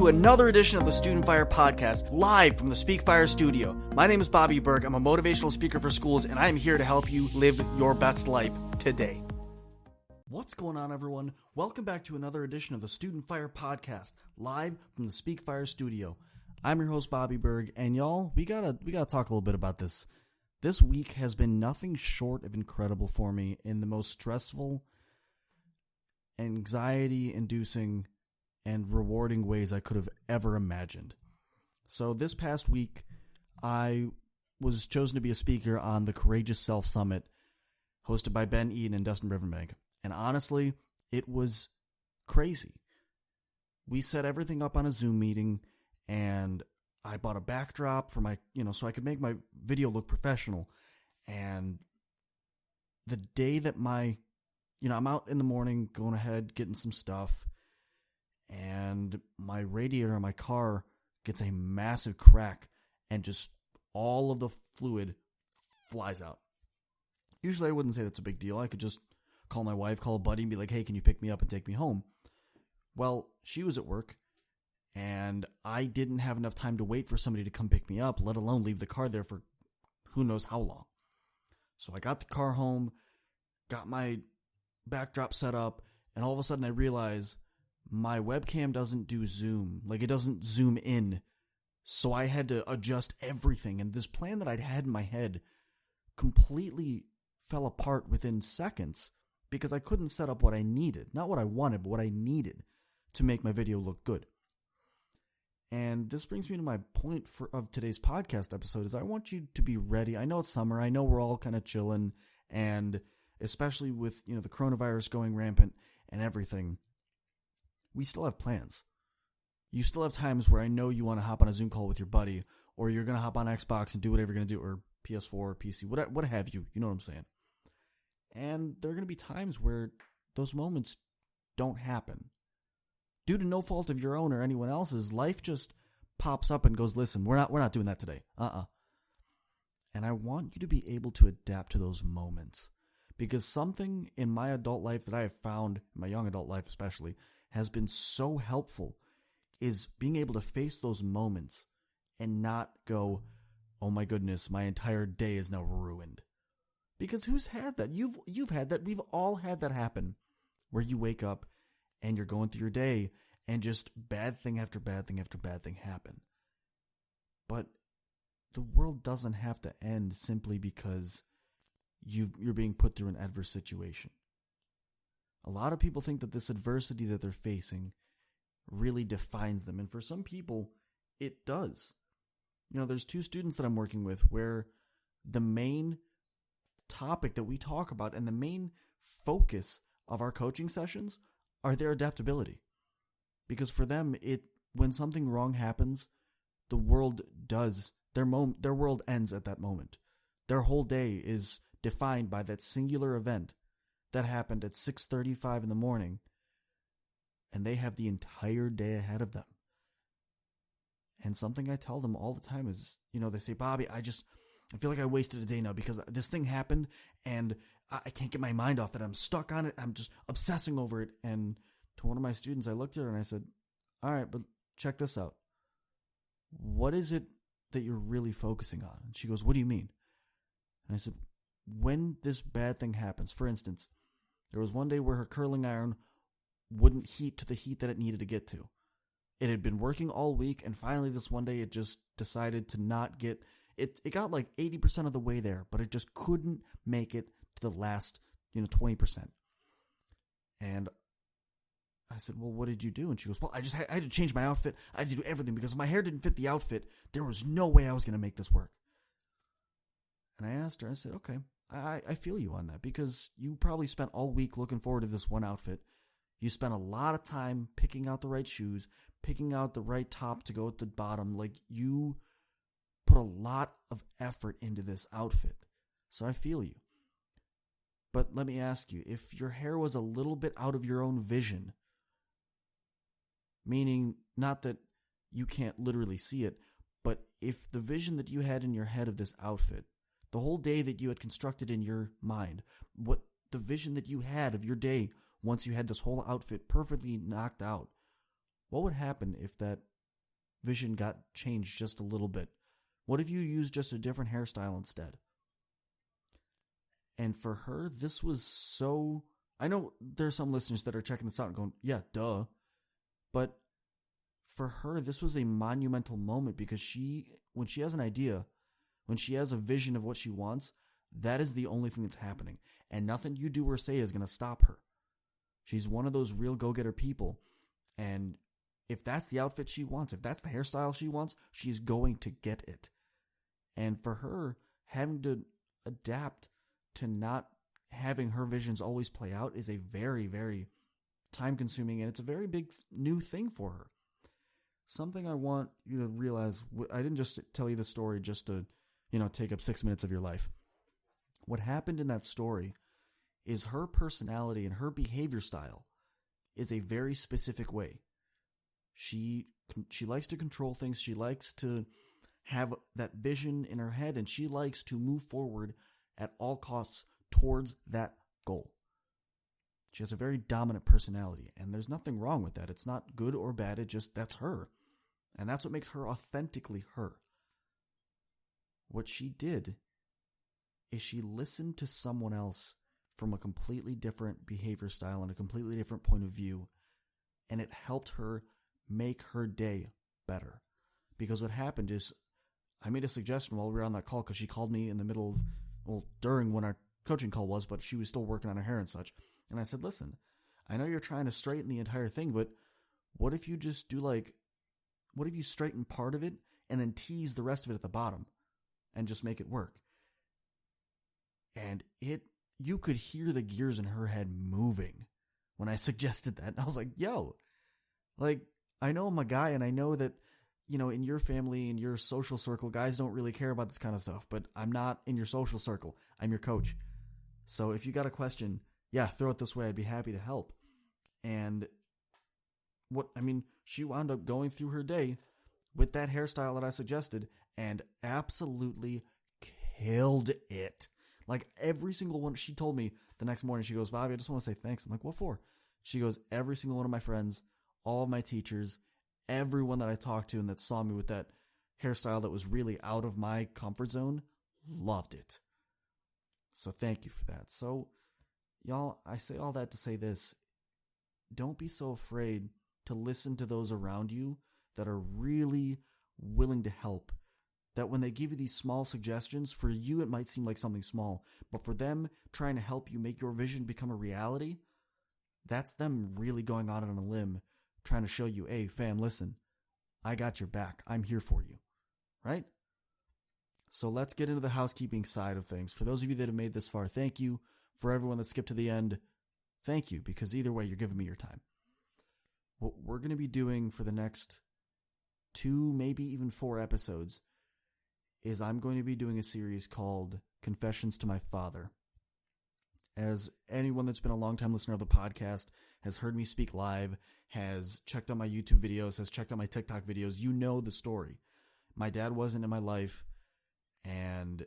to another edition of the StudentFyre podcast, live from the SpeakFyre studio. My name is Bobby Berg. I'm a motivational speaker for schools, and I am here to help you live your best life today. What's going on, everyone? Welcome back to another edition of the StudentFyre podcast, live from the SpeakFyre studio. I'm your host, Bobby Berg, and y'all, we gotta talk a little bit about this. This week has been nothing short of incredible for me in the most stressful, anxiety-inducing, and rewarding ways I could have ever imagined. So this past week, I was chosen to be a speaker on the Courageous Self Summit, hosted by Ben Eden and Dustin Rivenbank. And honestly, it was crazy. We set everything up on a Zoom meeting, and I bought a backdrop for my, so I could make my video look professional. And the day that I'm out in the morning, going ahead, getting some stuff, and my radiator in my car gets a massive crack, and just all of the fluid flies out. Usually I wouldn't say that's a big deal. I could just call my wife, call a buddy, and be like, hey, can you pick me up and take me home? Well, she was at work, and I didn't have enough time to wait for somebody to come pick me up, let alone leave the car there for who knows how long. So I got the car home, got my backdrop set up, and all of a sudden I realize my webcam doesn't do zoom. Like, it doesn't zoom in. So I had to adjust everything, and this plan that I'd had in my head completely fell apart within seconds because I couldn't set up what I needed. Not what I wanted, but what I needed to make my video look good. And this brings me to my point of today's podcast episode is I want you to be ready. I know it's summer. I know we're all kind of chilling, and especially with, the coronavirus going rampant and everything, we still have plans. You still have times where I know you want to hop on a Zoom call with your buddy, or you're going to hop on Xbox and do whatever you're going to do, or PS4 or PC, what have you. You know what I'm saying? And there are going to be times where those moments don't happen. Due to no fault of your own or anyone else's, life just pops up and goes, listen, we're not doing that today. And I want you to be able to adapt to those moments. Because something in my adult life that I have found, in my young adult life especially, has been so helpful is being able to face those moments and not go, oh my goodness, my entire day is now ruined. Because who's had that? You've had that. We've all had that happen where you wake up and you're going through your day and just bad thing after bad thing after bad thing happen. But the world doesn't have to end simply because you're being put through an adverse situation. A lot of people think that this adversity that they're facing really defines them. And for some people, it does. There's two students that I'm working with where the main topic that we talk about and the main focus of our coaching sessions are their adaptability. Because for them, when something wrong happens, the world does. Their world ends at that moment. Their whole day is defined by that singular event that happened at 6:35 in the morning, and they have the entire day ahead of them. And something I tell them all the time is, they say, Bobby, I feel like I wasted a day now because this thing happened and I can't get my mind off it. I'm stuck on it. I'm just obsessing over it. And to one of my students, I looked at her and I said, all right, but check this out. What is it that you're really focusing on? And she goes, what do you mean? And I said, when this bad thing happens, for instance, there was one day where her curling iron wouldn't heat to the heat that it needed to get to. It had been working all week, and finally this one day it just decided to not get it. It got like 80% of the way there, but it just couldn't make it to the last 20%. And I said, well, what did you do? And she goes, well, I had to change my outfit. I had to do everything because if my hair didn't fit the outfit, there was no way I was going to make this work. And I asked her, I said, okay, I feel you on that because you probably spent all week looking forward to this one outfit. You spent a lot of time picking out the right shoes, picking out the right top to go at the bottom. Like, you put a lot of effort into this outfit. So I feel you. But let me ask you, if your hair was a little bit out of your own vision, meaning not that you can't literally see it, but if the vision that you had in your head of this outfit, the whole day that you had constructed in your mind, what the vision that you had of your day once you had this whole outfit perfectly knocked out, what would happen if that vision got changed just a little bit? What if you used just a different hairstyle instead? And for her, this was so... I know there's some listeners that are checking this out and going, yeah, duh. But for her, this was a monumental moment because when she has an idea, when she has a vision of what she wants, that is the only thing that's happening. And nothing you do or say is going to stop her. She's one of those real go-getter people. And if that's the outfit she wants, if that's the hairstyle she wants, she's going to get it. And for her, having to adapt to not having her visions always play out is a very, very time-consuming, and it's a very big new thing for her. Something I want you to realize, I didn't just tell you the story just to, take up 6 minutes of your life. What happened in that story is her personality and her behavior style is a very specific way. She likes to control things. She likes to have that vision in her head, and she likes to move forward at all costs towards that goal. She has a very dominant personality, and there's nothing wrong with that. It's not good or bad. That's her. And that's what makes her authentically her. What she did is she listened to someone else from a completely different behavior style and a completely different point of view, and it helped her make her day better. Because what happened is, I made a suggestion while we were on that call, because she called me in the middle of, during when our coaching call was, but she was still working on her hair and such. And I said, listen, I know you're trying to straighten the entire thing, but what if you just do what if you straighten part of it and then tease the rest of it at the bottom and just make it work? And you could hear the gears in her head moving when I suggested that. And I was like, yo, I know I'm a guy, and I know that, in your family, in your social circle, guys don't really care about this kind of stuff, but I'm not in your social circle. I'm your coach. So if you got a question, yeah, throw it this way. I'd be happy to help. And she wound up going through her day with that hairstyle that I suggested and absolutely killed it. Like every single one, she told me the next morning, she goes, Bobby, I just want to say thanks. I'm like, what for? She goes, every single one of my friends, all of my teachers, everyone that I talked to and that saw me with that hairstyle that was really out of my comfort zone, loved it. So thank you for that. So y'all, I say all that to say this. Don't be so afraid to listen to those around you that are really willing to help. That when they give you these small suggestions, for you it might seem like something small, but for them trying to help you make your vision become a reality, that's them really going out on a limb, trying to show you, hey fam, listen, I got your back. I'm here for you. Right? So let's get into the housekeeping side of things. For those of you that have made this far, thank you. For everyone that skipped to the end, thank you, because either way, you're giving me your time. What we're going to be doing for the next 2, maybe even 4 episodes is I'm going to be doing a series called Confessions to My Father. As anyone that's been a long-time listener of the podcast has heard me speak live, has checked out my YouTube videos, has checked out my TikTok videos, you know the story. My dad wasn't in my life, and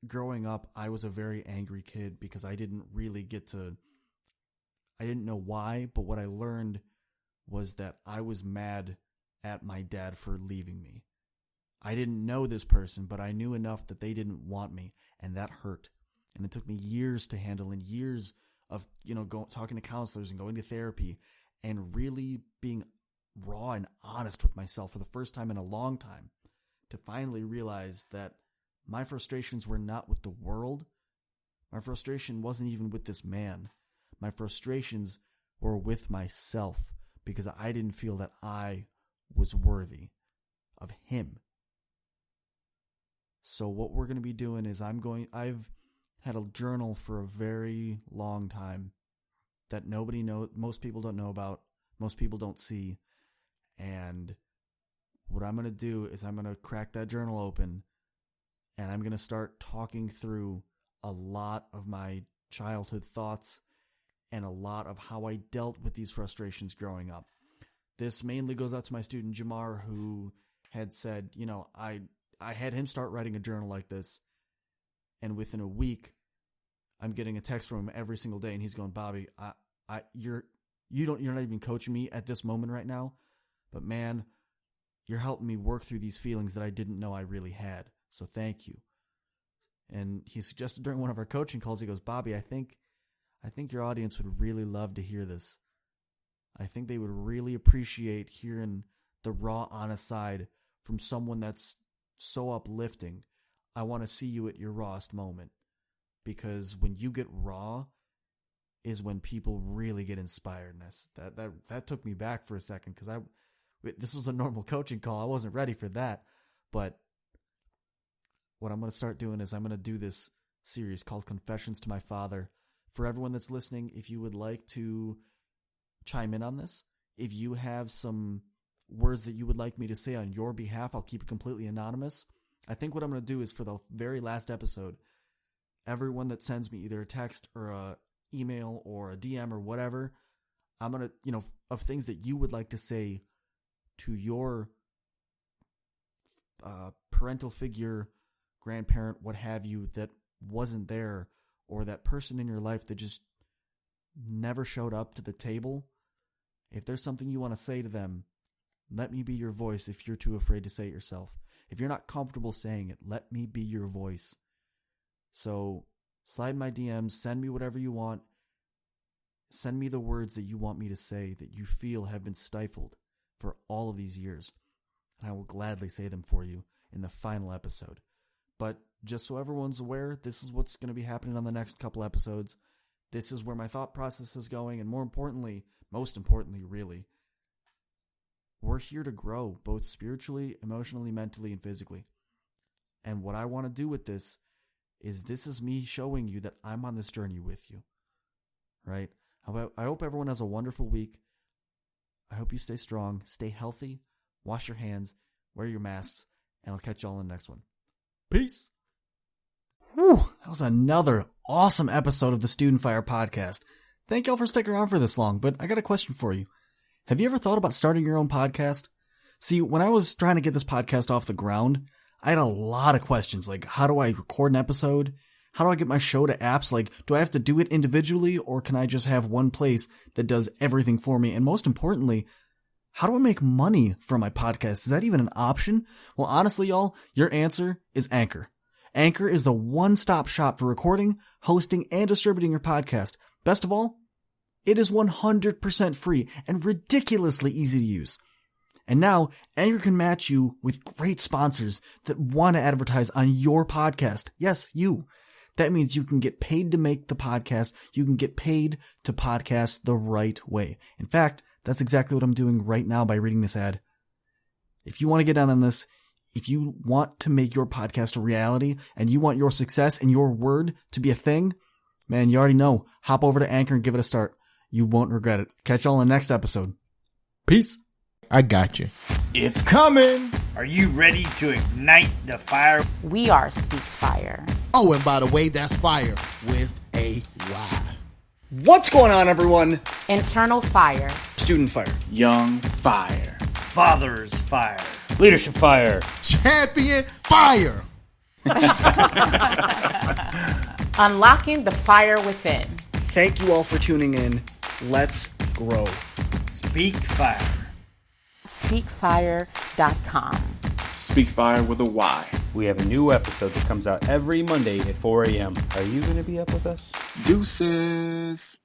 growing up, I was a very angry kid because I didn't know why, but what I learned was that I was mad at my dad for leaving me. I didn't know this person, but I knew enough that they didn't want me, and that hurt. And it took me years to handle, and years of, talking to counselors and going to therapy and really being raw and honest with myself for the first time in a long time to finally realize that my frustrations were not with the world. My frustration wasn't even with this man. My frustrations were with myself because I didn't feel that I was worthy of him. So what we're going to be doing is I've had a journal for a very long time that nobody knows, most people don't know about, most people don't see. And what I'm going to do is I'm going to crack that journal open and I'm going to start talking through a lot of my childhood thoughts and a lot of how I dealt with these frustrations growing up. This mainly goes out to my student Jamar, who had said, I had him start writing a journal like this, and within a week, I'm getting a text from him every single day, and he's going, Bobby, you're not even coaching me at this moment right now, but man, you're helping me work through these feelings that I didn't know I really had. So thank you. And he suggested during one of our coaching calls, he goes, Bobby, I think your audience would really love to hear this. I think they would really appreciate hearing the raw, honest side from someone that's so uplifting. I want to see you at your rawest moment. Because when you get raw is when people really get inspired. And that took me back for a second, because this was a normal coaching call. I wasn't ready for that. But what I'm going to start doing is I'm going to do this series called Confessions to My Father. For everyone that's listening, if you would like to chime in on this, if you have some words that you would like me to say on your behalf, I'll keep it completely anonymous. I think what I'm going to do is for the very last episode, everyone that sends me either a text or a email or a DM or whatever, I'm going to, of things that you would like to say to your parental figure, grandparent, what have you, that wasn't there, or that person in your life that just never showed up to the table. If there's something you want to say to them, let me be your voice if you're too afraid to say it yourself. If you're not comfortable saying it, let me be your voice. So slide my DMs, send me whatever you want. Send me the words that you want me to say that you feel have been stifled for all of these years. And I will gladly say them for you in the final episode. But just so everyone's aware, this is what's going to be happening on the next couple episodes. This is where my thought process is going. And most importantly, really, we're here to grow both spiritually, emotionally, mentally, and physically. And what I want to do with this is me showing you that I'm on this journey with you. Right? I hope everyone has a wonderful week. I hope you stay strong, stay healthy, wash your hands, wear your masks, and I'll catch y'all in the next one. Peace. Whew, that was another awesome episode of the StudentFyre podcast. Thank y'all for sticking around for this long, but I got a question for you. Have you ever thought about starting your own podcast? See, when I was trying to get this podcast off the ground, I had a lot of questions, like how do I record an episode? How do I get my show to apps? Like, do I have to do it individually, or can I just have one place that does everything for me? And most importantly, how do I make money from my podcast? Is that even an option? Well, honestly, y'all, your answer is Anchor. Anchor is the one-stop shop for recording, hosting, and distributing your podcast. Best of all, it is 100% free and ridiculously easy to use. And now, Anchor can match you with great sponsors that want to advertise on your podcast. Yes, you. That means you can get paid to make the podcast. You can get paid to podcast the right way. In fact, that's exactly what I'm doing right now by reading this ad. If you want to get down on this, if you want to make your podcast a reality and you want your success and your word to be a thing, man, you already know. Hop over to Anchor and give it a start. You won't regret it. Catch y'all in the next episode. Peace. I got you. It's coming. Are you ready to ignite the fire? We are SpeakFyre. Oh, and by the way, that's fire with a Y. What's going on, everyone? Internal fire. StudentFyre. Young fire. Father's fire. Leadership fire. Champion fire. Unlocking the fire within. Thank you all for tuning in. Let's grow. SpeakFyre. SpeakFyre.com. SpeakFyre with a Y. We have a new episode that comes out every Monday at 4 a.m. Are you going to be up with us? Deuces.